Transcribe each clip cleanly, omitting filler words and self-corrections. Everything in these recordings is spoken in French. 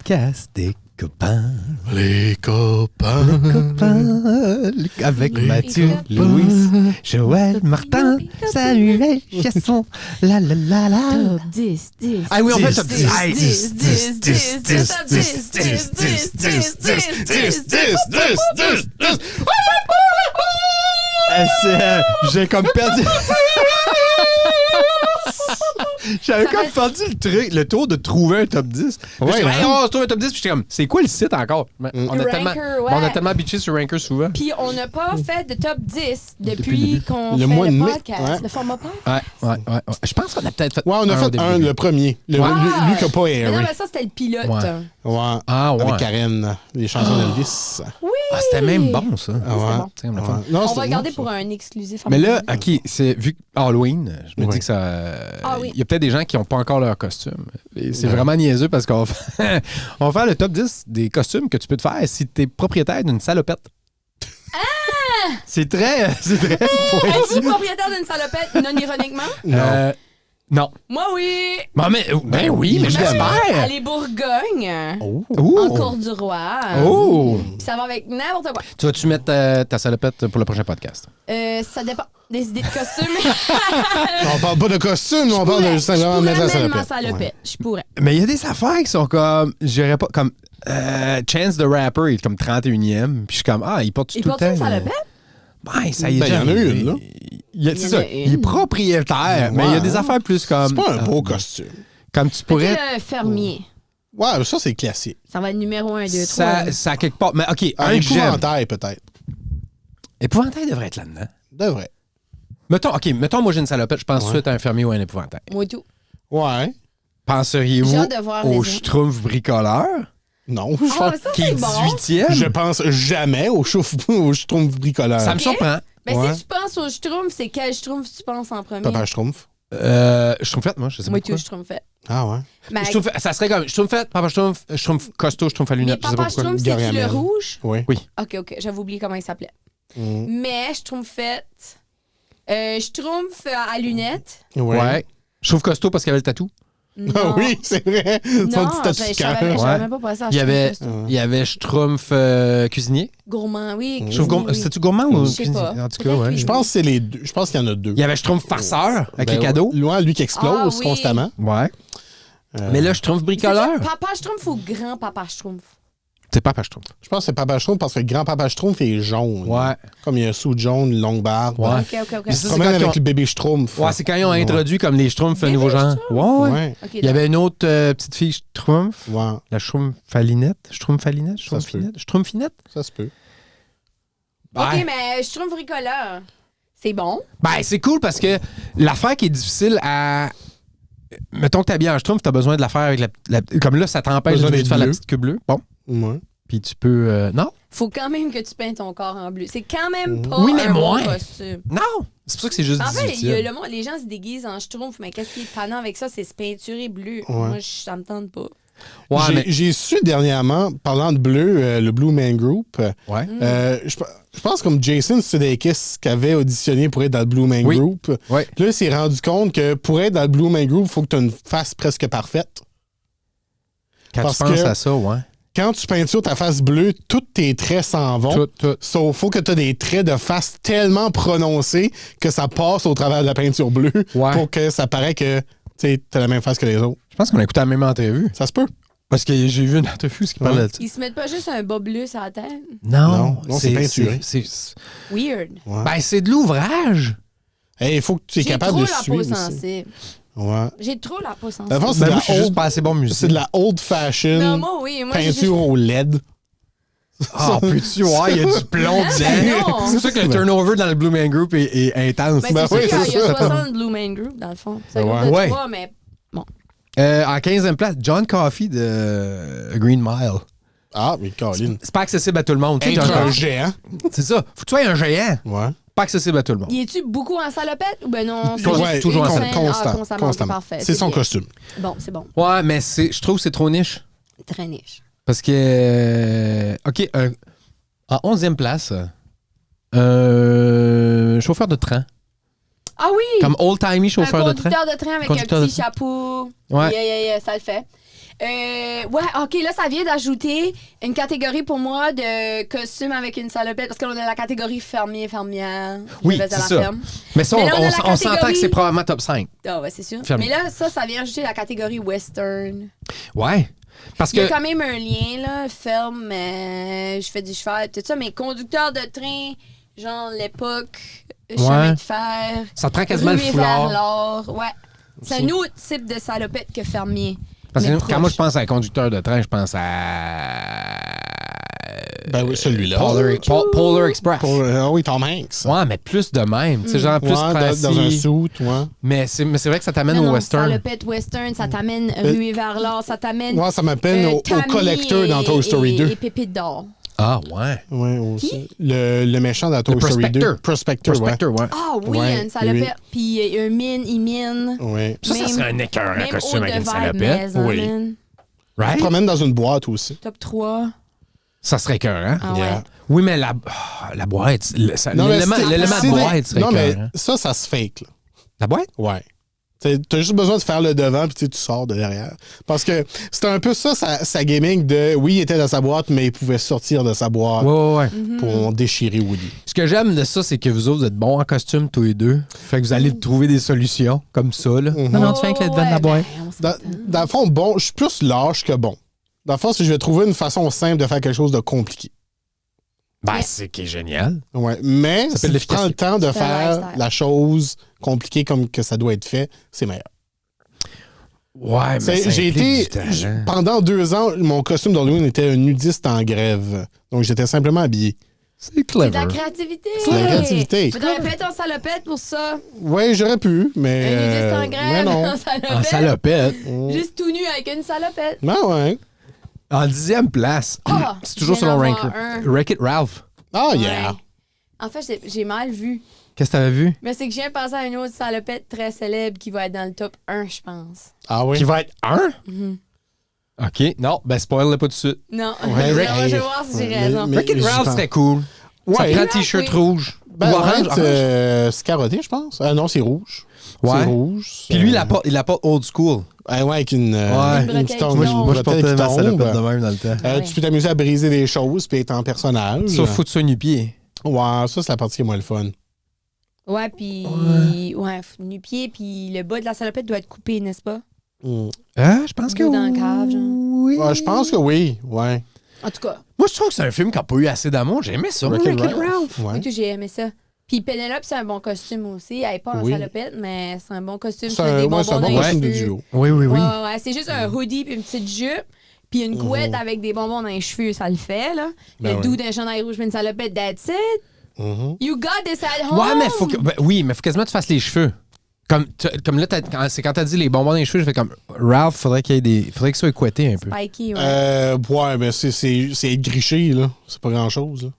podcast des copains. Les copains. Les copains. Avec Mathieu, Louis, Joël, Martin, Samuel, Chasson. La la la la. Top 10, 10. Ah oui, on fait top 10. 10. J'ai comme perdu. J'avais comme perdu le tour de trouver un top 10. Ouais, Hey, hein? on se trouve un top 10, puis j'étais comme, c'est quoi le site encore? On, a tellement bitché sur Ranker souvent. Puis on n'a pas fait de top 10 depuis qu'on le fait mois de le mai, podcast. ouais. Le format podcast. Ouais. Je pense qu'on a peut-être fait Ouais, on a fait au début. le premier. Lui qui n'a pas Mais non, airé. mais ça, c'était le pilote. Ouais. Ouais. Ah, ouais. Avec Karen, les chansons d'Elvis. Oui! Ah, c'était même bon, ça. Ah, ouais. bon. C'est comme le Ouais. fun. Non, On c'était- va garder non, pour un exclusif. Mais là, OK, c'est vu que Halloween, je me Ouais. dis que ça. Ah oui. Il y a peut-être des gens qui n'ont pas encore leur costume. Et c'est Ouais. vraiment niaiseux parce qu'on va on va faire le top 10 des costumes que tu peux te faire si tu es propriétaire d'une salopette. C'est très Êtes-vous propriétaire d'une salopette, non ironiquement? Non. Non. Moi, oui. Ben oui, mais j'espère. Aller Bourgogne, Oh. en Cour du Roi. Oh! Puis ça va avec n'importe quoi. Tu vas-tu mettre ta salopette pour le prochain podcast? Ça dépend des idées de costume. On parle pas de costume, on parle de juste simplement mettre la ma salopette. salopette. Je pourrais. Mais il y a des affaires qui sont comme. Je dirais pas comme. Chance the Rapper est comme 31e. Puis je suis comme, il porte Il tout le porte temps. une salopette? Ben, ça y est. Ben, il y en a jamais. une, là. C'est ça. Il est propriétaire, mais il y a des affaires plus comme. C'est pas un beau costume. Comme tu Tu pourrais. sais, fermier. Ouais, ça, c'est classique. Ça va être numéro 1, 2, 3. Ça quelque part. Mais OK, Un un que j'aime. épouvantail, peut-être. Épouvantail devrait être là-dedans. Devrait. Mettons, moi j'ai une salopette, je pense Ouais. tout de suite à un fermier ou à un épouvantail. Moi, tout. Ouais. J'ai Penseriez-vous hâte de voir au les autres. Schtroumpf bricoleur, Non, je Ah, pense. ça, qui est c'est bon. 18e? Je pense jamais au Schtroumpf bricoleur. Ça me surprend. Mais Ouais. si tu penses au Schtroumpf, c'est quel Schtroumpf tu penses en premier? Papa Schtroumpf. Schtroumpfette, moi, je sais Moi, pas pourquoi. tout, Schtroumpfette. Ah ouais. Mais Schtroumpf- ça serait comme Schtroumpfette, Papa Schtroumpf, Schtroumpf costaud, Schtroumpf à mais lunettes, je sais pas Papa pourquoi. Schtroumpf, c'est-tu le Gargamel. rouge? Oui. Oui. OK. J'avais oublié comment il s'appelait. Mm. Mais Schtroumpfette. Schtroumpf à lunettes. Ouais. Schtroumpf costaud parce qu'il y avait le tatou. Non. Ah oui, c'est vrai. Son Non, petit je tatou de savais cœur. Ouais. même pas pensé à Il y avait, Schtroumpf costaud. il y avait Schtroumpf cuisinier. Gourmand, oui. Schtroumpf gourmand. oui. C'était-tu gourmand ou Je sais cuisinier? pas. En tout cas, Peut-être ouais. cuisinier. Je pense que c'est les deux. Je pense qu'il y en a deux. Il y avait Schtroumpf farceur avec les cadeaux. Loin, lui qui explose Ah oui. constamment. Ouais. Mais là, Schtroumpf bricoleur. C'est Papa Schtroumpf ou grand Papa Schtroumpf? C'est Papa Schtroumpf. Je pense que c'est Papa Schtroumpf parce que le grand Papa Schtroumpf est jaune. Ouais. Comme il y a un sou jaune, une longue barbe. Ouais. OK. Mais Il ça, se c'est promène quand avec ils ont- le bébé Schtroumpf. Ouais, c'est quand ils ont introduit comme les Schtroumpfs Bébé nouveau genre. Schtroumpf? Ouais. Ouais. OK, Il y avait une autre petite fille Schtroumpf. Ouais, La Schtroumpfalinette. Schtroumpfalinette? Ça se peut. Schtroumpfinette? ça se peut. OK, mais Schtroumpf bricoleur, c'est bon. Ben, c'est cool parce que l'affaire qui est difficile à. Mettons que t'habilles en Schtroumpf, t'as besoin de la faire avec comme là, ça t'empêche Besoin de d'être faire la bleu. petite queue bleue. Bon. Ouais. Puis tu peux. Non? Faut quand même que tu peins ton corps en bleu. C'est quand même pas Oui, mais un bon moins. costume. Non! C'est pour ça que c'est juste En fait, 18e. les gens se déguisent en Schtroumpf, mais qu'est-ce qui est tannant avec ça? C'est se peinturer bleu. Ouais. Moi, ça me tente pas. Ouais, mais. J'ai su dernièrement, parlant de bleu, le Blue Man Group, Ouais. je pense comme Jason Sudeikis qui avait auditionné pour être dans le Blue Man Oui. Group. Ouais. Là, il s'est rendu compte que pour être dans le Blue Man Group, il faut que tu aies une face presque parfaite. Quand parce tu penses que- à ça, ouais. Quand tu peintures ta face bleue, tous tes traits s'en vont. Tout. Sauf faut que tu aies des traits de face tellement prononcés que ça passe au travers de la peinture bleue Ouais. pour que ça paraît que tu as la même face que les autres. Je pense qu'on a écouté la même entrevue. Ça se peut. Parce que j'ai vu une entrevue qui parlait de ça. Ils se mettent pas juste un bas bleu sur la tête. Non, c'est peinturé. Weird. Ouais. Ben, c'est de l'ouvrage. Il faut que tu es J'ai capable trop de la peau suivre. aussi. sensible. Ouais. J'ai trop la peau sensible. Dans le fond, Ben, c'est moi, je suis juste old- pas assez bon musicien. c'est de la old fashion Non, moi, oui. Moi, j'ai peinture au LED. Ah, peux-tu voir, il y a du plomb Ben dedans. non. C'est pour ça que le turnover dans le Blue Man Group est intense. Ben, Ben c'est oui, sûr qu'il y a c'est ça. 60 Blue Man Group, dans le fond. C'est un Ouais. groupe de Ouais. 3, mais En 15e place, John Coffey de Green Mile. Ah, mais Colin. C'est pas accessible à tout le monde. tu sais, Être John un Coffey. géant. C'est ça. Faut que tu sois un géant. Ouais. Pas accessible à tout le monde. y es-tu beaucoup en salopette ou ben non? c'est Ouais, juste toujours en une salopette. scène? Constant. Ah, constamment. constamment. Parfait. C'est son bien. costume. Bon, c'est bon. Ouais, mais je trouve que c'est trop niche. Très niche. Parce que. OK, en 11e place, chauffeur de train. Ah oui! Comme old-timey un chauffeur de train. conducteur de train avec un Conducteur de petit train. chapeau. Ouais. Ça le fait. Ouais, OK, là, ça vient d'ajouter une catégorie pour moi de costume avec une salopette parce qu'on a la catégorie fermière. Oui, Je vais c'est à la ça. ferme. Mais ça, Mais là, on a la on s'entend que catégorie- c'est probablement top 5. Ah, ouais, c'est sûr. Fermier. Mais là, ça vient ajouter la catégorie western. Ouais. Parce Il y que. a quand même un lien, là. Ferme, je fais du cheval, tout ça. Mais conducteur de train, genre l'époque, chemin de fer. Ça te prend quasiment le ruée foulard. vers l'or. Ouais. C'est un autre type de salopette que fermier. Parce que Mais quand proche. moi je pense à un conducteur de train, je pense à. Ben oui, celui-là. Polar Express. Ah oui, Tom Hanks. Ouais, mais plus de même. Tu sais, genre plus Ouais, classique. dans un suit, ouais. Mais c'est vrai que ça t'amène Non, au non, western. salopette western, ça t'amène ruée vers l'or, ça t'amène. Ouais, ça m'appelle au Tammy collecteur dans Toy Story 2. Et Pépite d'or. Ah, ouais. Ouais, aussi. Le méchant dans Toy Story 2. Prospector, Prospector, ouais. Ah oui, Ouais, une salopette. Puis il mine. ouais. Ça Même- serait un écœur, un Même costume haut avec de une vibe salopette. maison, Oui. man. Tu te Right? promènes dans une boîte aussi. Top 3. Ça serait écœur, hein? Ah ouais. Yeah. Oui, mais la boîte, Non, mais l'élément c'est- de boîte serait Non, mais écœurant. ça se fake, là. La boîte? Ouais. T'as juste besoin de faire le devant, puis tu sors de derrière. Parce que c'était un peu ça, sa gaming de... Oui, il était dans sa boîte, mais il pouvait sortir de sa boîte Ouais. pour déchirer Woody. Ce que j'aime de ça, c'est que vous autres, vous êtes bons en costume, tous les deux. Fait que vous allez trouver des solutions comme ça, là. Non, tu fais avec le devant de la boîte. Dans le fond, bon, je suis plus lâche que bon. Dans le fond, si je vais trouver une façon simple de faire quelque chose de compliqué. Ben, c'est qui est génial. Ouais. Mais Ça si s'appelle tu prends le temps de C'est un faire lifestyle. la chose compliquée comme que ça doit être fait, c'est meilleur. Ouais, mais ça J'ai implique été... du talent. Pendant 2 ans, mon costume d'Halloween était un nudiste en grève. Donc, j'étais simplement habillé. C'est C'est de clever. la créativité. C'est de la créativité. Faudrait mettre en salopette pour ça. Oui, j'aurais pu, mais... Un nudiste en mais grève, non. en salopette. En salopette. Juste tout nu avec une salopette. Ben ouais. En 10e place. Ah, C'est toujours je viens selon d'en Ranker. voir un. Wreck-It Ralph. Ah, Ouais. yeah. En fait, j'ai mal vu. Qu'est-ce que t'avais vu? Mais c'est que je viens de penser à une autre salopette très célèbre qui va être dans le top 1, je pense. Ah oui. Qui va être 1? Mhm. OK. Non, ben spoil-le pas tout de suite. Non, Ouais, non, Rick- je vais voir si j'ai mais- raison. mais- Wreck-It j'y Ralph pense. serait cool. Ça Ouais. prend un t-shirt Oui. rouge. Ben, Ou orange. c'est carotté, je pense. Ah non, c'est rouge. Ouais. C'est rouge. Puis lui, il l'apporte old school. Ouais, avec une, Ouais. Une une petite bretelle qui tombe. Moi, je bretelle portais qui ma tombe. salopette de même dans le temps. Ouais. Tu peux t'amuser à briser des choses puis être en personnage. Sauf foutre ça nu-pied. Ouais, ça, c'est la partie qui est moins le fun. Ouais, puis nu-pied, puis le bas de la salopette doit être coupé, n'est-ce pas? Ah, je pense que Dos dans la cave, genre. oui. Ouais, je pense que oui. Ouais. En tout cas, Moi, je trouve que c'est un film qui n'a pas eu assez d'amour. J'ai aimé ça. Wreck-It Wreck-It Ralph. Ralph. moi Ouais. tout, j'ai aimé ça. Puis Penelope, c'est un bon costume aussi. Elle n'est pas en Oui. salopette, mais c'est un bon costume. C'est Tu mets des bonbons un dans bon les costume de cheveux. duo. Oui, oui, oui. Ouais. C'est juste un hoodie puis une petite jupe. Puis une couette avec des bonbons dans les cheveux, ça le fait, là. Ben le ouais. doux d'un chandail rouge puis une salopette, that's it. Mhm. You got this at home. Ouais, mais faut que, oui, mais faut quasiment que tu fasses les cheveux. Comme là, c'est quand t'as dit les bonbons dans les cheveux, je fais comme Ralph, faudrait qu'il soit équaté un peu. Spiky, ouais. Ouais, mais c'est être griché, là. C'est pas grand-chose, là.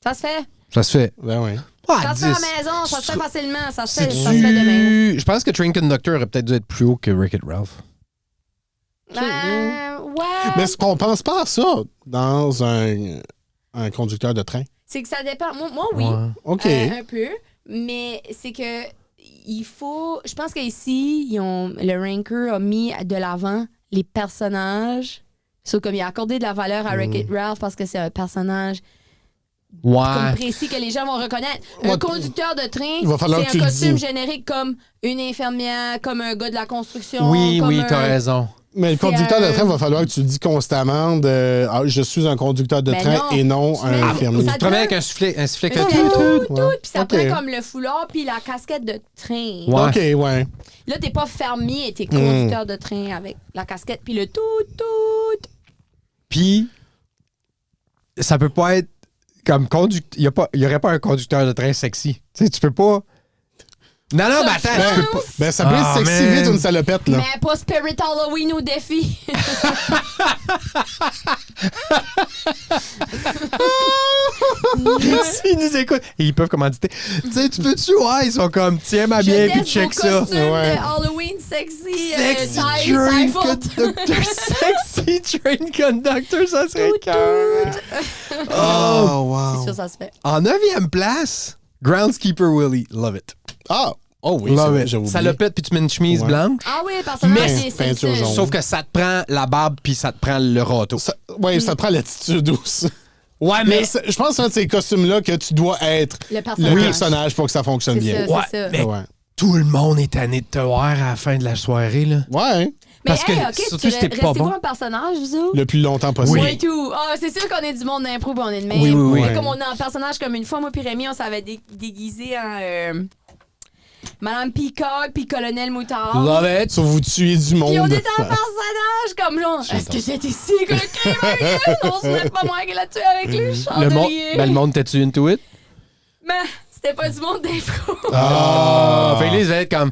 Ça se fait. Ça se fait. Ben ouais. Ça se fait à 10. la maison, ça se fait facilement. Ça se C'est fait, ça se fait demain. Je pense que Train Conductor aurait peut-être dû être plus haut que Wreck-It Ralph. Ouais. Mais est-ce qu'on pense pas à ça dans un conducteur de train? C'est que ça dépend. Moi oui. Ouais. OK. Un peu. Mais c'est que il faut. Je pense qu'ici, le Ranker a mis de l'avant les personnages. So, comme il a accordé de la valeur à Wreck-It Ralph parce que c'est un personnage comme Ouais. précis que les gens vont reconnaître. Ouais. Un conducteur de train, Il va falloir que c'est tu un le costume dises. générique comme une infirmière, comme un gars de la construction. Oui, comme oui, un- t'as raison. Mais le C'est conducteur de un- train, va falloir que tu dis constamment je suis un conducteur de Ben train non. et non Tu un mets- infirmier. ça Tu te promets donne- avec un sifflet Un que sifflet tout. tout, Ouais. puis ça Ok. prend comme le foulard puis la casquette de train. Ouais. OK, ouais. Là, t'es pas fermier, t'es conducteur de train avec la casquette puis le tout. Puis, ça peut pas être comme conducteur. Il y aurait pas un conducteur de train sexy. Tu sais, tu peux pas. Non, mais attends, tu peux pas. Ben, ça peut Ah, être sexy man. vite, une salopette, là. Mais pas Spirit Halloween au défi. S'ils nous écoutent, et ils peuvent commanditer. Tu sais, tu peux-tu, ouais, ils sont comme, tiens-moi bien, puis check ça. costume Ouais. de Halloween sexy. Sexy Ty- train Typhoid. conductor. Sexy train conductor, ça serait cœur. Oh, C'est wow. sûr, ça se fait. En 9e place, Groundskeeper Willie. Love it. Ah, Oh oui, Love c'est vrai, it. j'ai oublié. Salopette, puis tu mets une chemise Ouais. blanche. Ah oui, le personnage Mais- des peinture Simpsons. jaune. Sauf que ça te prend la barbe, puis ça te prend le râteau. Ça prend l'attitude douce. Ouais, Mais je pense que c'est un de ces costumes-là que tu dois être Le personnage. le personnage pour que ça fonctionne C'est bien. ça, Ouais, c'est ça. mais- Ouais. tout le monde est tanné de te voir à la fin de la soirée, là. Ouais. Mais Parce que hey, OK, surtout si t'es pas restez-vous bon. un personnage, vous autres? Le plus longtemps possible. Moi et tout. Ah, c'est sûr qu'on est du monde d'impro pis on est de même. Oui, oui, oui. Mais Ouais. comme on est un personnage, comme une fois, moi puis Rémi, on s'avait déguisé en Madame Peacock puis Colonel Moutard. Love it. Ça, vous tuez du monde. Puis on était un personnage comme genre, est-ce que c'est ici que le crime a lieu? On se serait pas moins là-dessus avec le chandelier. Le monde, t'es-tu into it? Mais c'était pas du monde d'impro. Ah! Fait que là, ils allaient être comme,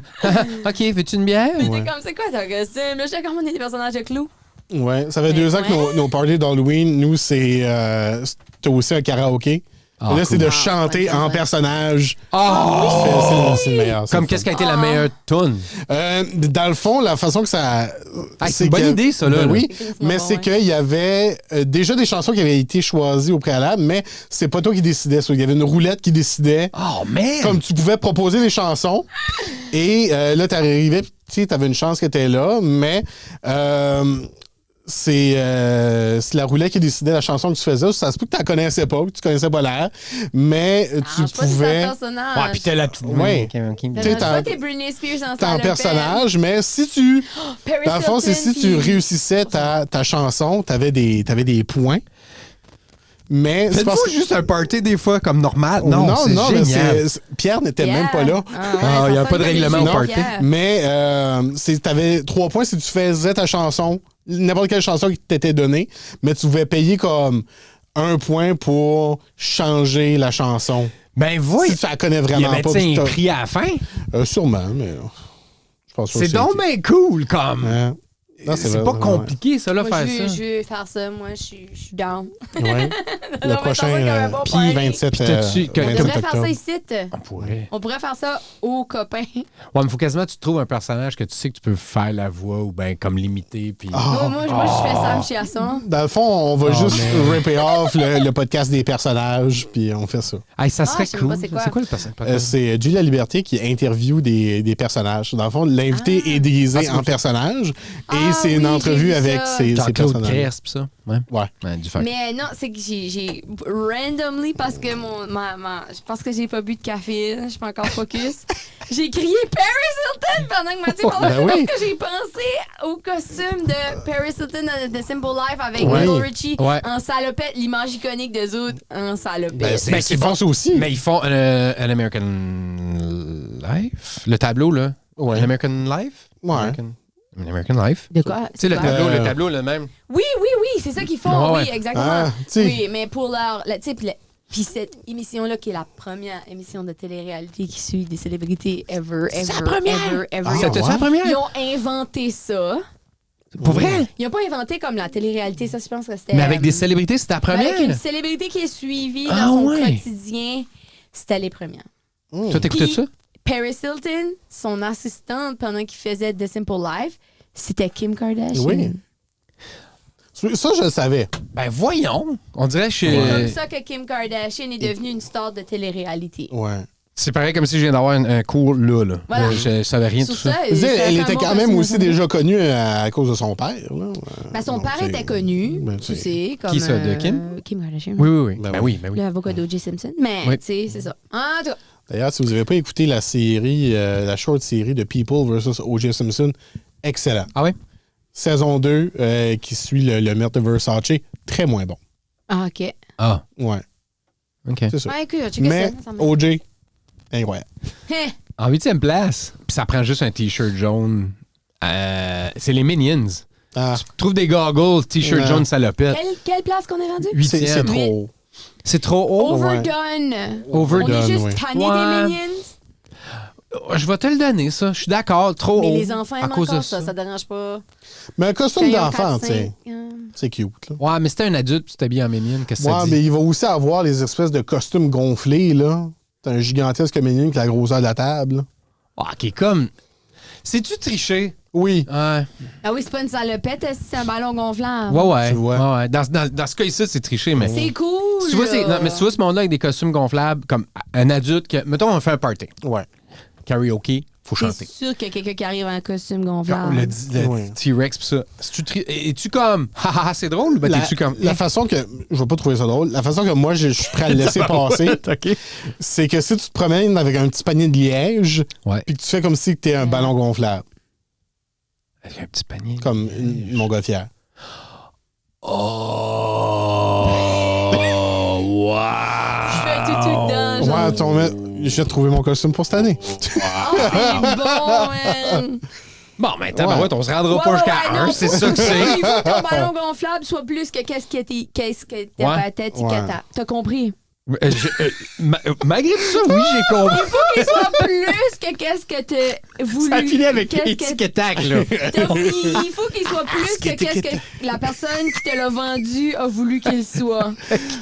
OK, veux-tu une bière? J'étais comme, c'est quoi ton costume? Là, j'étais comme, on est des personnages de clous. Ouais. Ça fait 2 ans que ouais. nos parties d'Halloween, nous, c'était aussi un karaoké. Ah, là, cool. c'est de Ah, chanter ouais, en ouais. personnage. Oh! C'est le meilleur. c'est Comme le qu'est-ce qui fun. a été la meilleure tune? Dans le fond, la façon que ça. c'est une bonne idée, ça, là, Ben là. oui, Définitivement mais bon, c'est ouais. qu'il y avait déjà des chansons qui avaient été choisies au préalable, mais c'est pas toi qui décidais. Il y avait une roulette qui décidait. Oh, man! Comme tu pouvais proposer des chansons, et là, t'arrivais, tu sais, t'avais une chance que t'es là, mais c'est la roulette qui décidait la chanson que tu faisais. Ça se peut que tu la connaissais pas, que tu connaissais pas l'air, mais tu Je sais pas si c'est pouvais. un personnage. Ouais, puis t'as la petite... Ouais. Je t'es sais pas, en- t'es Britney Spears en T'es en salopette. personnage, mais si tu. Paris Dans le fond, c'est si Hilton, tu puis- réussissais ta chanson, t'avais des points. Mais c'est parce Faites-vous que. juste un party des fois comme normal? Non, c'est mais génial. Pierre n'était Yeah. même pas là. Ah, il y a pas de règlement au party. Mais t'avais 3 points si tu faisais ta chanson, n'importe quelle chanson qui t'était donnée, mais tu pouvais payer comme 1 point pour changer la chanson. Ben, oui. Si tu la connais Il y vraiment avait pas. un puis t'as- prix à la fin. Sûrement, mais je pense pas C'est que donc bien cool, comme. Ouais. Non, C'est vrai, pas ouais. compliqué, ça, là, Moi, faire je veux, ça. je veux faire ça. Moi, je suis down. Ouais. Le mais prochain, ça va comme un bon puis party. 27 Puis t'as-tu- que- On 27 devrait faire octobre. ça ici. On pourrait. On pourrait faire ça aux copains. Ouais, mais faut quasiment que tu trouves un personnage que tu sais que tu peux faire la voix ou ben comme limiter. Puis... moi, je fais Sam Chiasson. Dans le fond, on va juste ripper off le podcast des personnages, puis on fait ça. Hey, ça serait je sais cool. pas c'est quoi. C'est quoi le personnage? C'est Julia Liberté qui interview des personnages. Dans le fond, l'invité est déguisé en personnage et Ah c'est une oui, entrevue j'ai vu avec ça. ces Jean-Claude personnages. Crest, pis ça. Ouais. Ouais. Du fait. Mais non, c'est que j'ai randomly parce que je pense que j'ai pas bu de café, je suis pas encore focus. J'ai crié Paris Hilton pendant que Mathieu parlait Ben oui. parce que j'ai pensé au costume de Paris Hilton de Simple Life avec Ouais. Nicole Richie Ouais. en salopette, l'image iconique de Zoot en salopette. Ben, Ben, c'est bon ça aussi. Mais ils font un American Life. Le tableau, là. Ouais. Un American Life? Ouais. Un American Life. De quoi? Tu sais, le C'est quoi? tableau, le même. Oui, c'est ça qu'ils font, Ouais, oui, ouais. exactement. Ah, tu sais. Oui, mais pour leur. Tu sais, puis cette émission-là, qui est la première émission de télé-réalité qui suit des célébrités ever. C'est la première? Ah, C'était ouais? ça la première? Ils ont inventé ça. Pour vrai? Ils n'ont pas inventé comme la télé-réalité, ça, je pense que c'était. Mais avec des célébrités, c'était la première? Avec une célébrité qui est suivie Ah, dans son ouais. quotidien, c'était les premières. Toi, t'écoutais Puis, ça? Paris Hilton, son assistante pendant qu'il faisait The Simple Life, c'était Kim Kardashian. Oui. Ça, je le savais. Ben voyons. On dirait que C'est comme je... ça que Kim Kardashian est devenue une star de télé-réalité. Ouais. C'est pareil comme si je viens d'avoir un cours là. Voilà. Je savais rien de Sur tout ça. Je veux dire, elle c'est un était bon quand même costume, aussi ça. déjà connue à cause de son père. Là. Ben, son Donc, père c'est- était connu, Ben, tu c'est- sais, comme... Qui ça, de Kim? Kim Kardashian. Oui, oui, oui. Ben Ben oui. oui, ben oui. L'avocat d'O.J. Simpson. Mais, Oui. tu sais, c'est ça. En tout cas, D'ailleurs, si vous n'avez pas écouté la série, la short série de People vs. O.J. Simpson, excellent. Ah ouais? Saison 2, qui suit le meurtre de Versace, très moins bon. ah, OK. Ah, Ouais, OK. c'est ça. Ouais, écoute, checker Mais ça. O.J., incroyable. Hein, En 8e place, puis ça prend juste un T-shirt jaune. C'est les Minions. Ah, Tu trouves des goggles, T-shirt Ouais. jaune salopette. quelle place qu'on est rendu? c'est 8e. trop haut. C'est trop haut. Overdone. Overdone, On est juste ouais. tanné Ouais. des Minions. Je vais te le donner, ça. Je suis d'accord. Trop Mais haut. les enfants à aiment cause encore de ça, ça dérange pas. Mais un Quand costume ils ont d'enfant, 4, tu sais, 5, c'est cute. Là. Ouais, mais c'était un adulte, tu t'habilles en Minion. Qu'est-ce que ça Ouais, dit? mais il va aussi avoir les espèces de costumes gonflés, là. C'est un gigantesque minion avec la grosseur de la table. là. Ah, qui est comme... C'est-tu triché? Oui. Ouais. Ah oui, c'est pas une salopette, c'est un ballon gonflable. Ouais. Tu vois. Ouais, ouais. Dans ce cas-ci, c'est triché, mais... C'est cool. Tu vois, là. non, mais tu vois ce monde-là avec des costumes gonflables, comme un adulte, que, mettons, on fait un party. Ouais. karaoké, faut C'est chanter. sûr qu'il y a quelqu'un qui arrive en costume gonflable. Le Ouais. T-Rex pis ça. Es-tu comme haha c'est drôle? Ben t'es-tu comme. La façon que. Je vais pas trouver ça drôle. La façon que moi, je suis prêt à le laisser passer, OK. c'est que si tu te promènes avec un petit panier de liège, Ouais. puis que tu fais comme si t'es un ballon gonflable, Avec un petit panier. comme une montgolfière. Oh! Wow! Je fais tout dedans. genre. Ouais, je vais trouver mon costume pour cette année. Oh, c'est bon, man. Bon, mais tabarouette, on se rendra pas jusqu'à non, 1, c'est faut- ça que c'est. Il faut que ton ballon gonflable soit plus que qu'est-ce que ta tête Ouais. T'as compris? Malgré tout ça, oui, j'ai compris. Il faut qu'il soit plus que qu'est-ce que t'as voulu. Ça finit avec Qu'est-ce les que- tic et tac, là. Il faut qu'il soit plus que qu'est-ce que la personne qui te l'a vendu a voulu qu'il soit.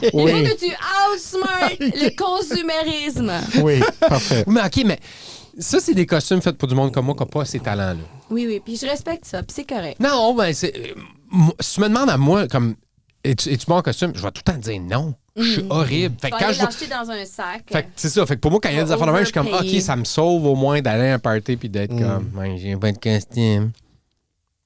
Il faut Oui. que tu outsmart le consumérisme. Oui, parfait. Mais OK, mais ça, c'est des costumes faits pour du monde comme moi qui n'a pas ces talents-là. Oui, oui, puis je respecte ça, puis c'est correct. Non, ben, c'est. Si tu me demandes à moi, comme, es-tu bon en costume, je vais tout le temps dire non. Je suis horrible. Fait Tu que vas quand aller je vois- l'acheter dans un sac. Fait que c'est ça. Fait que pour moi, quand il y a des affaires de même, je suis comme, Overpaid. OK, ça me sauve au moins d'aller à un party puis d'être comme, ouais, j'ai pas de costume.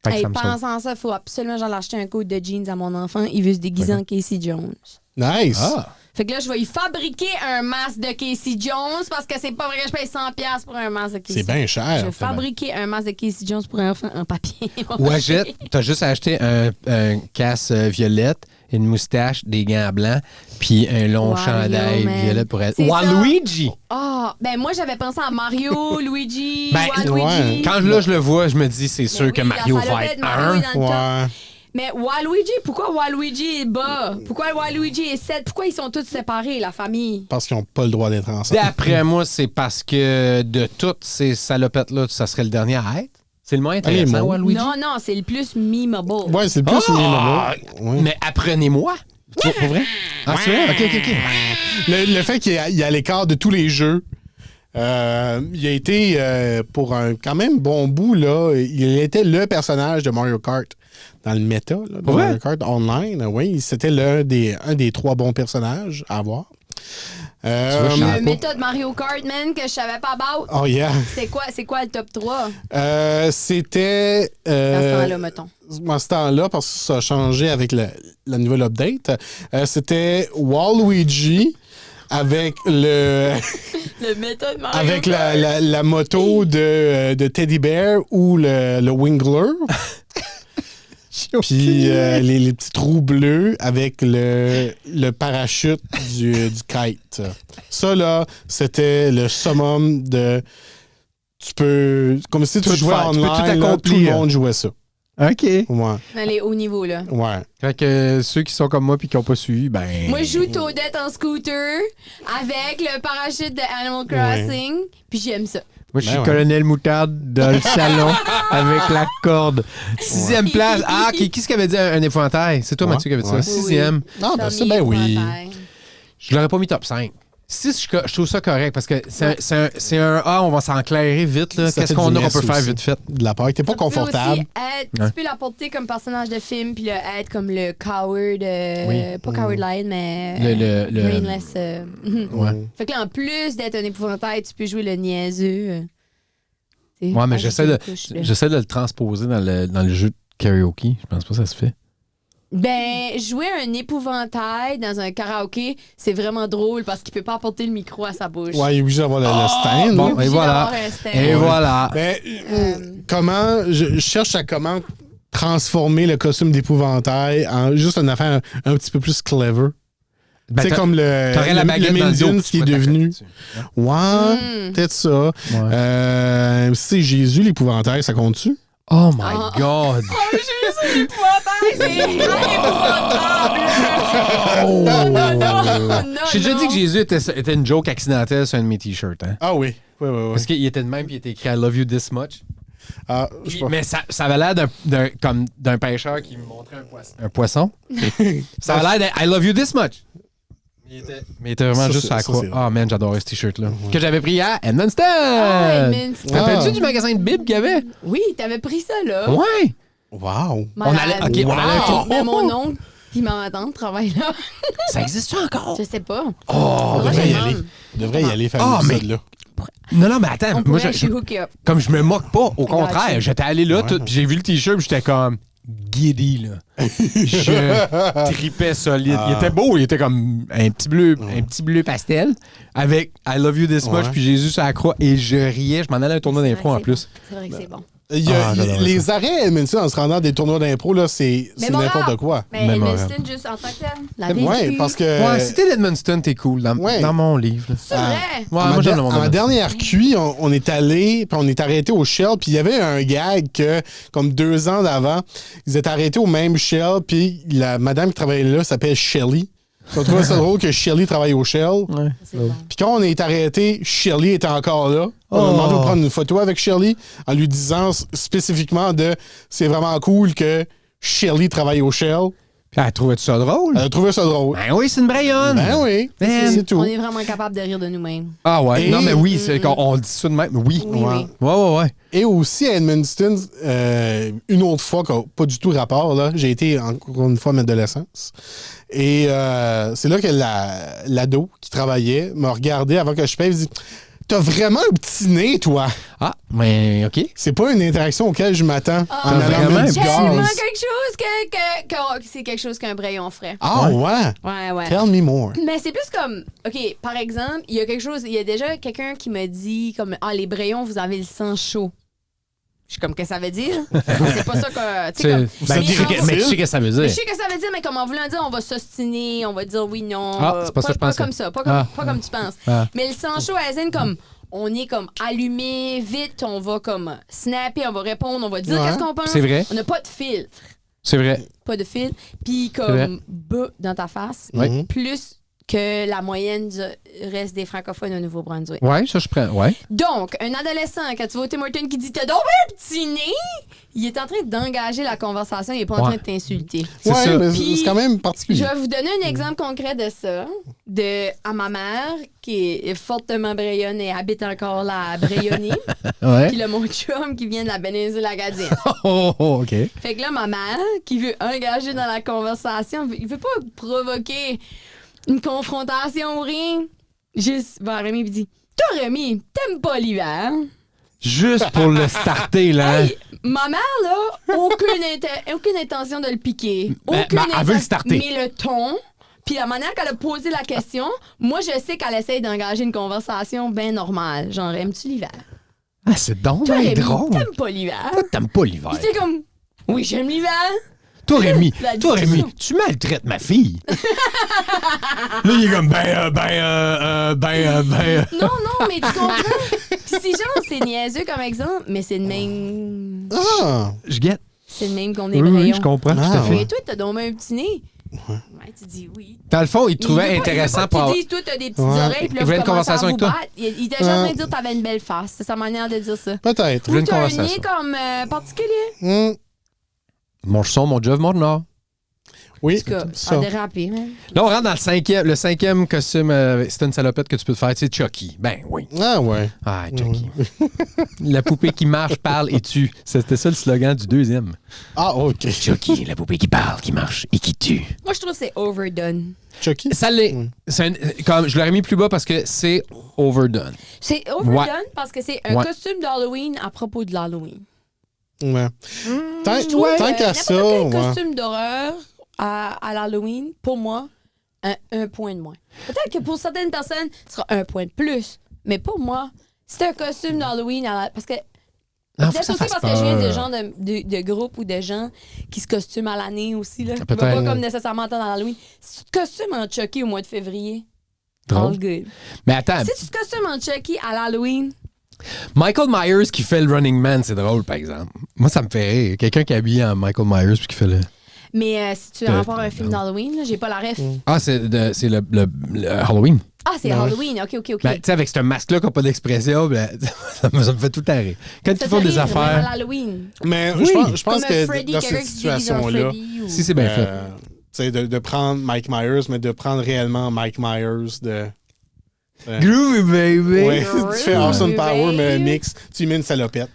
Fait que Hey, ça me sauve. pensant à ça, il faut absolument que j'aille acheter un code de jeans à mon enfant. Il veut se déguiser en Casey Jones. Nice. Ah! Fait que là, je vais y fabriquer un masque de Casey Jones parce que c'est pas vrai que je paye 100$ pour un masque de Casey. C'est bien Je cher. vais fabriquer un masque de Casey Jones pour un enfant en papier. Ou achète, t'as juste à acheter un casse violette, une moustache, des gants blancs, puis un long Wario, chandail man. violet pour être. C'est ça. Waluigi! Ah, ben moi, j'avais pensé à Mario, Luigi, Ben, Waluigi. ouais. Quand là, je le vois, je me dis, c'est sûr Ben que oui, Mario la va salopette être de Mario un. est dans le top. Ouais. Mais Waluigi, pourquoi Waluigi est bas? Pourquoi Waluigi est 7? Pourquoi ils sont tous séparés, la famille? Parce qu'ils n'ont pas le droit d'être ensemble. D'après moi, c'est parce que de toutes ces salopettes-là, ça serait le dernier à être. C'est le moins intéressant, mots. Waluigi. Non, non, c'est le plus memeable. Ouais, c'est le plus Ah! minimum. Mais apprenez-moi. Pour vrai? Ah, c'est vrai? OK, OK, OK. Le fait qu'il est à l'écart de tous les jeux, il a été, pour un quand même bon bout, là, il était le personnage de Mario Kart dans le méta, là, de Pour vrai? Mario Kart Online. Oui, c'était un des 3 bons personnages à avoir. vois, je Le méthode Mario Kart, man, que je savais pas about. Oh yeah. C'est quoi le top 3 C'était... dans ce temps-là, mettons? À ce temps-là, parce que ça a changé avec la nouvelle update, c'était Waluigi avec le Le méthode Mario avec Kart. la moto de Teddy Bear ou le Wingler. Puis les petits trous bleus avec le parachute du kite. Ça, là, c'était le summum de... Tu peux... Comme si tu Tout jouais faire, tu peux tout online, là, accomplir. tout le monde jouait ça. OK. Ouais. Dans les hauts niveaux, là. Ouais. Fait que ceux qui sont comme moi puis qui n'ont pas suivi, ben. Moi, je joue Toadette en scooter avec le parachute de Animal Crossing, puis j'aime ça. Moi, je suis Ben ouais. colonel Moutarde dans le salon avec la corde. 6e place. Ah, qui ce qui avait dit un épouvantail? C'est toi, Ouais. Mathieu, qui avait dit Ouais. ça. 6e. Non, ben ça, Tommy ben oui. Épouvantail. Je l'aurais pas mis top 5. 6, je trouve ça correct parce que c'est un A, on va s'enclairer vite. Là. Ça Qu'est-ce fait qu'on du a qu'on mess peut faire aussi. vite fait? De la peur. T'es pas Tu peux confortable. aussi être- Tu peux l'apporter comme personnage de film, puis être comme le coward, Oui. pas coward lion, mais Le- brainless. Ouais. Fait que là, en plus d'être un épouvantail, tu peux jouer le niaiseux. Ouais, mais j'essaie de le transposer dans le jeu de karaoke. Je pense pas que ça se fait. Ben, jouer un épouvantail dans un karaoké, c'est vraiment drôle parce qu'il peut pas apporter le micro à sa bouche. Ouais, il est obligé d'avoir le stand. bon, là. et Obligé voilà. d'avoir un stand. Et voilà. Ben, comment... Je cherche à comment transformer le costume d'épouvantail en juste une affaire un petit peu plus clever. Ben, c'est comme t'aurais la baguette dans le dos, Minions tu qui est pourrais devenu. t'accoter dessus. Ouais, peut-être ça. Si c'est Jésus l'épouvantail, ça compte-tu? Oh my Ah. God! Oh, Jésus, l'épouvantail, c'est épouvantable! Non, non, non, non. J'ai déjà non. dit que Jésus était une joke accidentelle sur un de mes t-shirts. Hein? Ah oui. Oui. Parce qu'il était de même puis il était écrit I love you this much. Ah, je sais pas. Mais ça avait l'air d'un pêcheur qui me montrait un poisson. Ça avait l'air d'un I love you this much. Mais il était vraiment Ça, juste c'est- à la ça, croix. c'est vrai. Ah man, j'adorais ce t-shirt-là. Que j'avais pris à Edmundston. Ah, Edmundston. Te rappelles-tu du magasin de Bible qu'il y avait? Oui, t'avais pris ça, là. Ouais! Wow. Malade. On allait- ok, on allait- Mais mon oncle puis ma tante travaillent là. Ça existe-tu encore? Je sais pas. Oh! On devrait y aller. On devrait y aller faire Ah, un mais- épisode là. Non, mais attends. On Moi, pourrait, je suis hook up. comme je me moque pas, au contraire, Gotcha. j'étais allé là, puis j'ai vu le t-shirt, puis j'étais comme giddy, là. Je tripais solide. Il était beau, il était comme un petit bleu pastel, avec I love you this much, Ouais. puis Jésus sur la croix, et je riais, je m'en allais à un tournoi d'impro en plus. C'est vrai que c'est bon. j'adore Les arrêts à Edmonton en se rendant à des tournois d'impro, là, c'est n'importe quoi. Mais Mémorable. Edmundston, juste en tant que tel. La Ouais, vécu. parce que. Ouais, si t'es d'Edmundston, t'es cool, dans mon livre. là. C'est vrai. Ouais, à ma, moi, j'aime le à monde ma d'Edmundston. dernière cuit, on est allé, puis on est arrêté au Shell, puis il y avait un gag que, comme 2 ans d'avant, ils étaient arrêtés au même Shell, puis la madame qui travaillait là s'appelle Shelly. On trouvait ça drôle que Shelly travaille au Shell. Ouais. C'est bon. Puis quand on est arrêté, Shelly était encore là. On a Oh. demandé de prendre une photo avec Shelly en lui disant spécifiquement de c'est vraiment cool que Shelly travaille au Shell. Puis elle trouvait ça drôle? Elle a trouvé ça drôle. Ben oui, c'est une brayonne. Ben oui, Man. c'est tout. On est vraiment capable de rire de nous-mêmes. Ah ouais. Et- Non, mais oui, c'est on dit ça de même. Oui. Oui, Ouais. oui. Ouais. Et aussi à Edmundston, une autre fois, qui n'a pas du tout rapport, là, j'ai été encore une fois maître de l'essence. Et c'est là que l'ado qui travaillait m'a regardé avant que je paye et dit t'as vraiment un petit nez, toi. Ah, mais OK. C'est pas une interaction auquel je m'attends. Ah, en allant vraiment mettre un du petit tellement gaz. quelque chose que c'est quelque chose qu'un brayon ferait. Ah ouais? Ouais. Tell me more. Mais c'est plus comme, OK, par exemple, il y a quelque chose, il y a déjà quelqu'un qui me dit, comme, ah, les brayons, vous avez le sang chaud. Je suis comme, qu'est-ce que ça veut dire? C'est pas ça que. Tu sais, comme. Ben, mais tu sais en- que- mais tu sais ce que ça veut mais dire. je sais que ça veut dire, mais comme en voulant dire, on va s'ostiner, on va dire oui, non. Ah, c'est pas ça que je pensais. Pas comme ça, pas comme tu penses. Ah. Mais le sang chaud, elle zine comme, on est comme allumé, vite, on va comme snapper, on va répondre, on va dire Ouais. qu'est-ce qu'on pense. C'est vrai. On n'a pas de filtre. C'est vrai. Pas de filtre. Puis vrai. comme, dans ta face. Ouais. Plus que la moyenne du reste des francophones au Nouveau-Brunswick. Ouais, ça, je prends. Ouais. Donc, un adolescent, quand tu vois Tim Horton qui dit « T'as donc un petit nez! » Il est en train d'engager la conversation, il est pas en Ouais. train de t'insulter. C'est Ouais, ça. mais Puis, c'est quand même Je particulier. vais vous donner un exemple concret de ça. À ma mère, qui est fortement brayonne et habite encore la Brayonnée. Ouais. Puis là, mon chum qui vient de la péninsule acadienne. OK. Fait que là, ma mère, qui veut engager dans la conversation, il veut pas provoquer une confrontation ou rien. Juste, va Rémi il dit « Toi, Rémi, t'aimes pas l'hiver? » Juste pour le starter, là. Hey, ma mère, là, aucune intention de le piquer. Ben, Aucune elle veut le starter. Mais le ton, puis la manière qu'elle a posé la question, moi, je sais qu'elle essaye d'engager une conversation bien normale. Genre, aimes-tu l'hiver? Ah, c'est donc Toi, bien Rémi, drôle. t'aimes pas l'hiver? T'aimes pas l'hiver. J'étais comme, oui, j'aime l'hiver. Toi, Rémi, La discussion. tu maltraites ma fille. Là, il est comme, Non, mais tu comprends? Puis c'est genre, c'est niaiseux comme exemple, mais c'est le même. Ah! Je guette. C'est le même qu'on est Oui, brayons. je comprends, tout à Ah, fait. Mais toi, t'as donc un petit nez. Ouais, tu dis oui. Dans le fond, il Mais trouvait il veut pas- intéressant il veut pas pour que tu dises, toi, t'as des petites Ouais. oreilles, puis là, Il voulait vous une commencez à conversation vous avec toi. battre. Il était juste en train de dire que t'avais une belle face. C'est sa manière de dire ça. Peut-être. voulais Ou une t'as un conversation. nez comme particulier. Hmm. Mon son, mon job, mon nord. Oui, En tout cas, ça. à déraper, man. Là, on rentre dans le cinquième costume. C'est une salopette que tu peux te faire. C'est Chucky. Ben oui. Ah ouais. Ah, Chucky. La poupée qui marche, parle et tue. C'était ça le slogan du deuxième. Ah, OK. Chucky, la poupée qui parle, qui marche et qui tue. Moi, je trouve que c'est overdone. Chucky? Ça l'est. Comme, je l'aurais mis plus bas parce que c'est overdone. C'est overdone Ouais. parce que c'est un Ouais. costume d'Halloween à propos de l'Halloween. Ouais. Tant, Je trouve tant que qu'à n'importe ça, quel ouais. costume d'horreur à l'Halloween, pour moi, un point de moins. Peut-être que pour certaines personnes, ce sera un point de plus. Mais pour moi, c'est un costume d'Halloween parce que Non, faut peut-être que ça aussi fasse parce que je viens de peur. gens de groupes ou de gens qui se costument à l'année aussi. Là. Peut-être. Pas comme nécessairement attendre à Halloween. Si tu te costumes en Chucky au mois de février, Drôle. all good. Mais attends, Si tu te costumes en Chucky à l'Halloween, Michael Myers qui fait le Running Man, c'est drôle, par exemple. Moi, ça me fait rire. Quelqu'un qui est habillé en Michael Myers puis qui fait le... mais si tu rapportes un film d'Halloween, là, j'ai pas la ref. Ah, c'est le Halloween. Ah, c'est Halloween. OK. Ben, tu sais, avec ce masque-là qui n'a pas d'expression, ben, ça me fait tout le temps rire. Quand Ça ils font fait des rire, affaires, même à l'Halloween. Mais Oui. je pense Comme que Freddy, dans quelqu'un cette qui se déguise en situation-là, Freddy ou- si c'est bien fait. tu sais, de prendre Mike Myers, mais de prendre réellement Mike Myers de... Groovy baby! Ouais, tu fais Awesome Power, mais un baby. mix, tu y mets une salopette.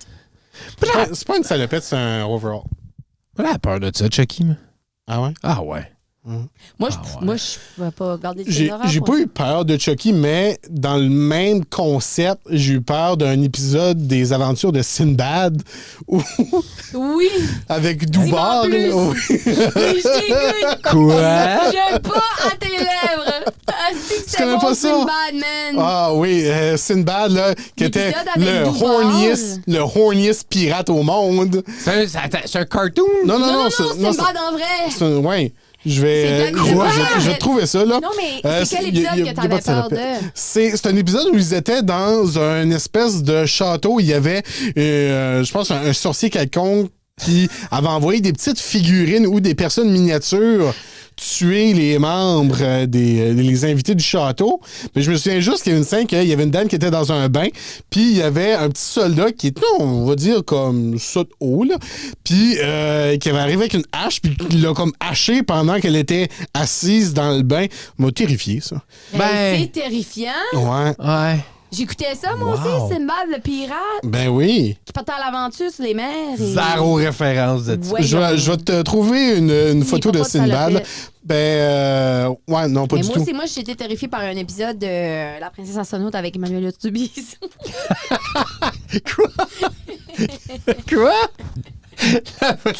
C'est pas une salopette, c'est un overall. Voilà, peur de ça, Chucky. moi. Ah ouais? Ah ouais. Moi, je vais pas regarder des films d'horreur. J'ai pas eu peur de Chucky, mais dans le même concept, j'ai eu peur d'un épisode des aventures de Sinbad où, Oui! avec Doubar. Dis-moi là, plus. Oui, je t'écoute! Quoi? Je pas à tes lèvres! Ah, c'est connais bon, pas ça? Sinbad, man! Ah oui, Sinbad, là, qui était L'épisode avec le horniest pirate au monde. C'est un cartoon? Non, Sinbad en vrai! Ouais. Je vais trouver ça, là. Non, mais c'est quel y a épisode que t'avais peur de? C'est un épisode où ils étaient dans une espèce de château. Il y avait, je pense, un sorcier quelconque qui avait envoyé des petites figurines ou des personnes miniatures tuer les membres les invités du château. Mais je me souviens juste qu'il y avait une scène qu'il y avait une dame qui était dans un bain, puis il y avait un petit soldat qui était, on va dire, comme ça de haut, là, puis qui avait arrivé avec une hache, puis qui l'a comme haché pendant qu'elle était assise dans le bain. Ça m'a terrifié, ça. Ben- C'est terrifiant. Ouais. J'écoutais ça, moi Wow. aussi, Sinbad, le pirate, Ben oui. qui partait à l'aventure sur les mers. Et... Zéro référence de ça. Ouais. Je vais te trouver une photo de pas de Sinbad. salopette. Ouais, non, pas Mais du moi tout. aussi, moi, j'ai été terrifiée par un épisode de La princesse astronaute avec Emmanuel Urtubis. Quoi?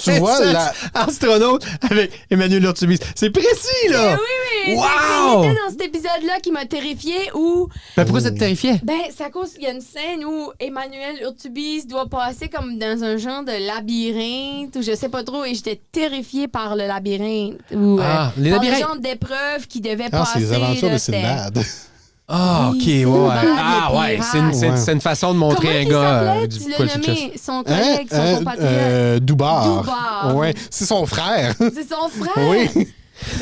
Tu vois, la... astronaute avec Emmanuel Urtubis. C'est précis, là! Oui, Wow! il était dans cet épisode-là qui m'a terrifiée où... Ben, pourquoi ça te terrifiait? Ben, c'est à cause qu'il y a une scène où Emmanuel Urtubis doit passer comme dans un genre de labyrinthe ou je sais pas trop et j'étais terrifiée par le labyrinthe. Ou, Les par labyrinthes. le genre d'épreuve qui devait Ah, passer. c'est les aventures là, de c'était- Sinbad. Ah, Oui, ok, c'est ouais. malade, Ah, le ouais. pirate. C'est une façon de montrer Comment un il gars s'appelait? du Tu l'as poil sur le chest. nommé, son collègue, son compatriote. Doubar. Doubar. Ouais, c'est son frère. C'est son frère. Oui.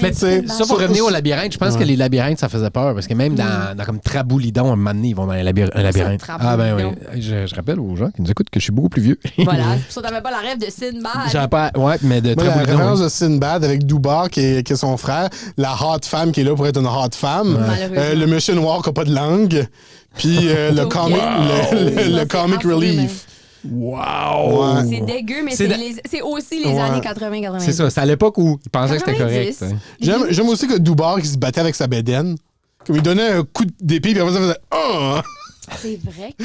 Mais tu sais, Sinbad. ça pour revenir au labyrinthe, je pense que les labyrinthes, ça faisait peur. Parce que même dans comme Traboulidon, un moment donné, ils vont dans un labyrinthe. Ah, ben oui. Je rappelle aux gens qui nous écoutent que je suis beaucoup plus vieux. Voilà, c'est pour ça que t'avais pas la rêve de Sinbad. J'avais pas. Ouais, mais de Moi, la Traboulidon. référence oui. de Sinbad avec Doubar, qui est son frère, la hot femme qui est là pour être une hot femme, Malheureusement. le monsieur noir qui n'a pas de langue, puis le comic, le C'est comic affreux, relief. Wow! Ouais. C'est dégueu, mais C'est c'est aussi les Ouais. années 80-90. C'est ça, c'est à l'époque où ils pensaient que c'était 90. correct. hein. J'aime aussi que Doubar qui se battait avec sa bédaine. Comme il donnait un coup d'épée, puis après ça faisait oh! C'est vrai.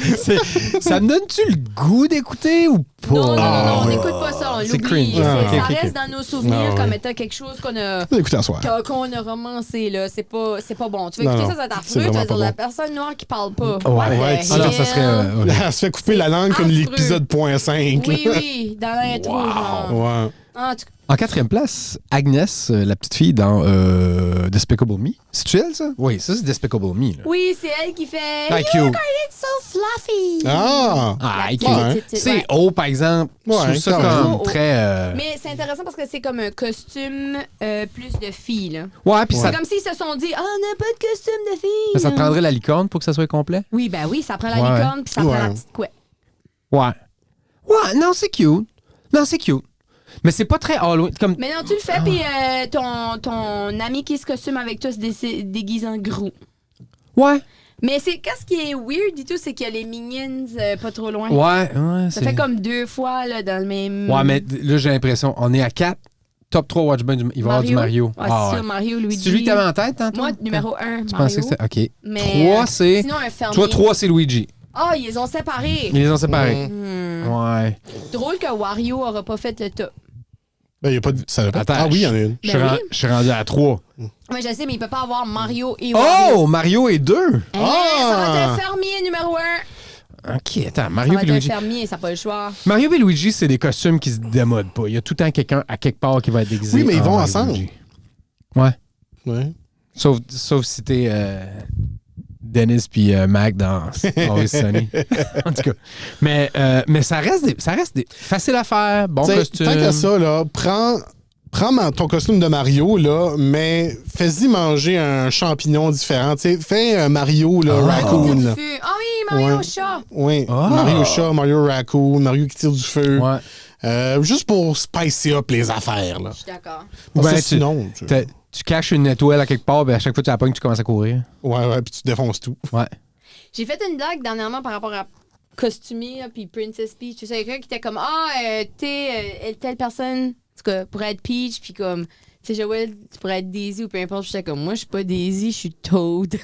Ça me donne-tu le goût d'écouter ou pas? Non, on ouais. n'écoute pas ça, on C'est l'oublie. cringe. Ah, Ça ok, reste ok. dans nos souvenirs Ah, ouais. comme étant quelque chose qu'on a Écoutez à soir. qu'on a romancé, là. C'est pas bon. Tu veux Non, écouter non, ça, ça t'affreux, c'est tu vas vraiment dire pas la bon. personne noire qui parle pas. Ouais, What the ouais, Ah non, ça hell? serait. Elle se fait couper la langue comme Affreux. l'épisode .5. Oui, là. oui, dans l'intro, Wow. genre. Ouais. En tout cas, En quatrième place, Agnès, la petite fille dans Despicable Me. C'est-tu elle, ça? Oui, ça, c'est Despicable Me. Là. oui, c'est elle qui fait Ah, You're cute. it's so fluffy. Ah! Ah, La cute. petite, C'est ouais. haut, par exemple. Je Ouais, trouve ça quand comme même. très. Mais c'est intéressant parce que c'est comme un costume plus de filles, là. Ouais, puis ça, C'est comme s'ils se sont dit, ah, on n'a pas de costume de filles. ça te prendrait la licorne pour que ça soit complet? Oui, ben oui, ça prend la Ouais. licorne puis ça prend Ouais. la petite couette. Ouais. Ouais, non, c'est cute. Non, c'est cute. Mais c'est pas très Halloween. Comme... Mais non, tu le fais, puis ton ami qui se costume avec toi se déguise en gros. Ouais. Mais c'est qu'est-ce qui est weird du tout, c'est qu'il y a les Minions pas trop loin. Ouais, Ça fait comme 2 fois là, dans le même. Ouais, mais là, j'ai l'impression, on est à 4. Top 3 Watch Band, il va y avoir du Mario. Ouais, c'est ça, Mario, Luigi. C'est celui que t'avais en tête, hein, toi? Moi, numéro 1, Tu Mario. pensais que c'était. OK. Mais, 3, c'est. Sinon, un fermier. Toi, 3, c'est Luigi. Ah, ils les ont séparés. Ils les ont séparés. Hmm. Ouais. Drôle que Wario aura pas fait le top. Ben, il n'y a pas de. Ça Attends, ah oui, il y en a une. Je suis Ben ren- oui. je suis rendu à 3. Moi, je sais, mais il peut pas avoir Mario et Wario. Oh! Mario est 2! Ça va être un fermier numéro 1. OK, attends. Ça Mario va et être un Luigi. fermier, ça n'a pas le choix. Mario et Luigi, c'est des costumes qui se démodent pas. Il y a tout le temps quelqu'un à quelque part qui va être déguisé. Oui, mais ils en vont Mario et ensemble. Luigi. Ouais. Ouais. Sauf si t'es Dennis puis Mac dans Always Sunny. En tout cas. Mais ça reste des facile à faire, bon T'sais, costume. tant qu'à ça, là, prends ton costume de Mario, là, mais fais-y manger un champignon différent. T'sais, fais un Mario là, raccoon. Là. Ah oui, Mario Ouais. chat. Oui, Ah. Mario chat, Mario raccoon, Mario qui tire du feu. Ouais. Juste pour spicer up les affaires. Là. Je suis d'accord. Ou Parce ben, que sinon, tu caches une étoile à quelque part, ben à chaque fois que tu la pognes, tu commences à courir. ouais, puis tu défonces tout. Ouais. J'ai fait une blague dernièrement par rapport à Costumier puis Princess Peach. Tu sais, quelqu'un qui était comme, t'es telle personne, en tout cas, pour être Peach, puis comme, tu Tu sais, Joël, tu pourrais être Daisy ou peu importe. J'étais comme, moi, je suis pas Daisy, je suis Toad.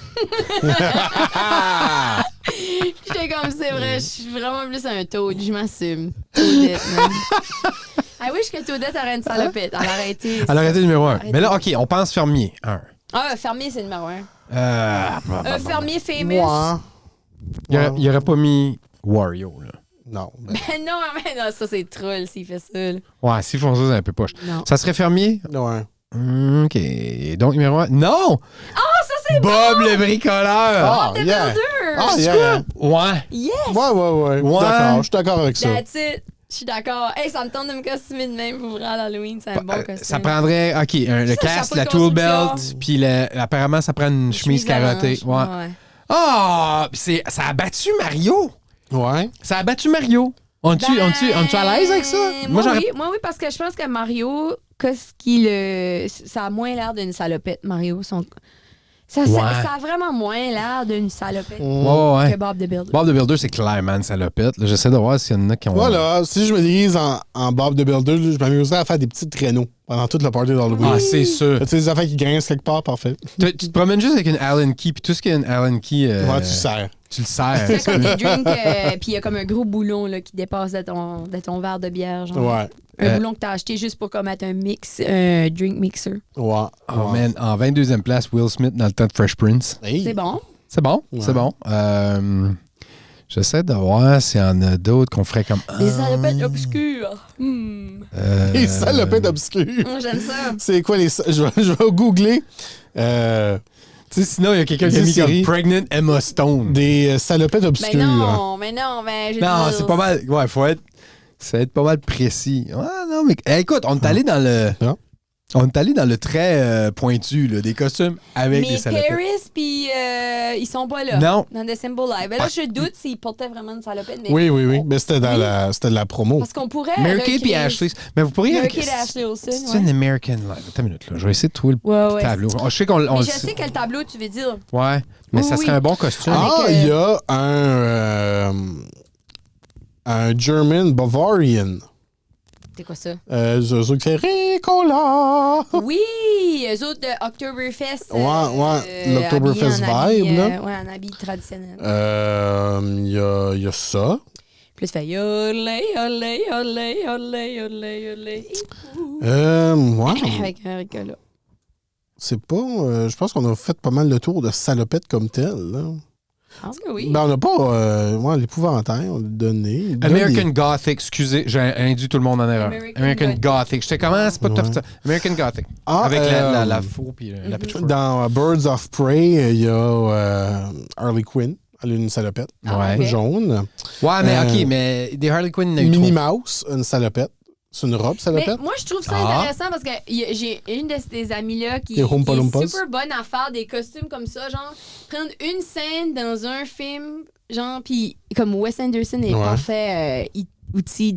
J'étais comme, c'est vrai, je suis vraiment plus un Toad. Je m'assume. Toadette, man. I wish que Toadette aurait une salopette. Elle aurait été... Elle aurait été numéro 1. Mais là, OK, on pense fermier. Un fermier, c'est numéro 1. Un fermier famous. Moi. Il aurait pas mis Wario, là. Non. Ben non, ça, c'est troll s'il fait ça. Là. Ouais, s'ils font ça, c'est un peu poche. Non. Ça serait fermier? Ouais. OK. Donc, numéro 1. Non! Ça, c'est Bob le bricoleur! Ah, Bob the yeah. Builder! Ah, yeah. Ouais. Yes! Ouais. D'accord, je suis d'accord avec ça. That's it. Je suis d'accord. Hey, ça me tente de me costumer de même pour vrai à l'Halloween. C'est un bon costume. Ça prendrait, OK, le Ça, casque, chapeau la de tool construction. belt, puis apparemment, ça prend une chemise carottée. orange. Ouais. Ouais. Ah! Ça a battu Mario! Ouais. Ça a battu Mario! On est-tu à l'aise avec ça? Moi, oui, parce que je pense que Mario, ça a moins l'air d'une salopette, Mario. Ça a vraiment moins l'air d'une salopette Ouais. que Bob the Builder. Bob the Builder, c'est clairement une salopette. Là, j'essaie de voir s'il y en a qui ont... Voilà, si je me déguise en Bob the Builder, je m'amuserais à faire des petits traîneaux pendant toute la party d'Halloween. Ah, c'est sûr. Tu sais, des affaires qui grincent quelque part, parfait. Tu te promènes juste avec une Allen Key, puis tout ce qui est une Allen Key... Ouais, tu sers. Tu le sers. C'est comme des drinks, puis il y a comme un gros boulon là, qui dépasse de ton verre de bière. Genre. Ouais. Un boulon que t'as acheté juste pour comme être un drink mixer. Ouais. Oh man, en 22e place, Will Smith dans le temps de Fresh Prince. Hey. C'est bon. C'est bon, c'est bon. J'essaie de voir s'il y en a d'autres qu'on ferait comme... Des salopettes obscures. Les salopettes obscures. J'aime ça. C'est quoi les... Je vais googler. Tu sais, sinon, il y a quelqu'un qui a mis comme Pregnant Emma Stone. Des salopettes obscures. Mais non, je Non, veux dire, c'est pas mal... Ouais, ça va être pas mal précis. Ouais, non, mais écoute, on est allé dans le... Non. On est allé dans le très pointu, là, des costumes avec des Mais salopettes. Paris, puis ils sont pas là. Non. Dans The Symbol Live. Ben là, je doute s'ils portaient vraiment une salopette. Mais Oui. Mais c'était c'était de la promo. Parce qu'on pourrait. Mary Kate puis Ashley. Mais vous pourriez... Mary Kate et Ashley Olsen. C'est une American Life. Attends une minute, là. Je vais essayer de trouver le Ouais. tableau. Je sais qu'on... Mais je sais quel tableau tu veux dire. Ouais, mais ça serait un bon costume. Ah, il y a un German Bavarian. C'est quoi ça? Eux autres qui fait Ricola. Oui, eux autres de Oktoberfest. l'Oktoberfest vibe, là. Ouais, en habit traditionnel. Il y a ça. Puis là, tu fais olé, olé, olé, olé, olé, olé. Ouais. Avec un Ricola. C'est pas. Je pense qu'on a fait pas mal le tour de salopettes comme telles, là. Je pense que oui. Ben, on n'a pas. L'épouvantail, on l'a donné. American Gothic, excusez, j'ai induit tout le monde en erreur. American Gothic. J'étais comment? C'est pas tout à fait ça. American Gothic. Ah, avec la faux puis la pitchfork. Dans Birds of Prey, il y a Harley Quinn. Elle a une salopette Ouais. jaune. Ouais, mais OK, mais des Harley Quinn, il y en a eu Minnie trop. Mouse, une salopette. C'est une robe, Mais salopette? moi, je trouve ça intéressant parce que j'ai une de ces amies-là qui Les Oompa est Loompas. super bonne à faire des costumes comme ça, genre prendre une scène dans un film, genre, puis comme Wes Anderson est parfait outil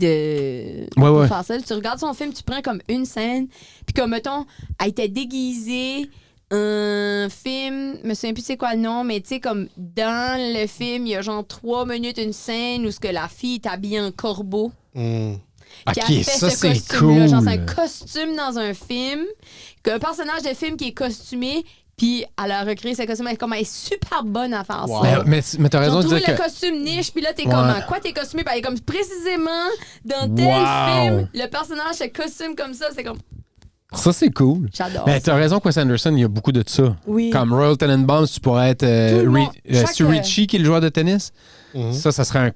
pour faire ça. Tu regardes son film, tu prends comme une scène, puis comme, mettons, elle était déguisée, un film, je me souviens plus c'est quoi le nom, mais tu sais, comme dans le film, il y a genre 3 minutes une scène où ce que la fille est habillée en corbeau. Qui a OK, fait ça, ce c'est costume-là. cool. Genre, c'est un costume dans un film, qu'un personnage de film qui est costumé, puis elle a recréé ce costume. Comme elle est super bonne à faire ça. Mais t'as raison Ils ont de trouvé dire le que... costume niche, puis là, t'es comme, en quoi t'es costumé? Puis elle est comme, précisément, dans tel film, le personnage se costume comme ça. C'est comme, Ça, c'est cool. j'adore. Mais t'as raison, Wes Anderson, il y a beaucoup de ça. Oui. Comme Royal Tenenbaums, tu pourrais être le monde, Stu Ritchie, qui est le joueur de tennis. Ça serait un...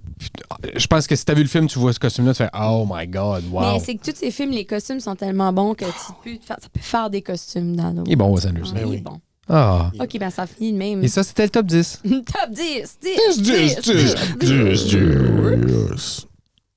Je pense que si t'as vu le film, tu vois ce costume-là, tu fais « Oh my God, wow! » Mais c'est que tous ces films, les costumes sont tellement bons que ça peut faire des costumes dans nos... Il est bon, Wes Anderson. Il est bon. Ah. OK, ben ça finit de même. Et ça, c'était le top 10. Top 10, 10, 10, 10, 10, 10.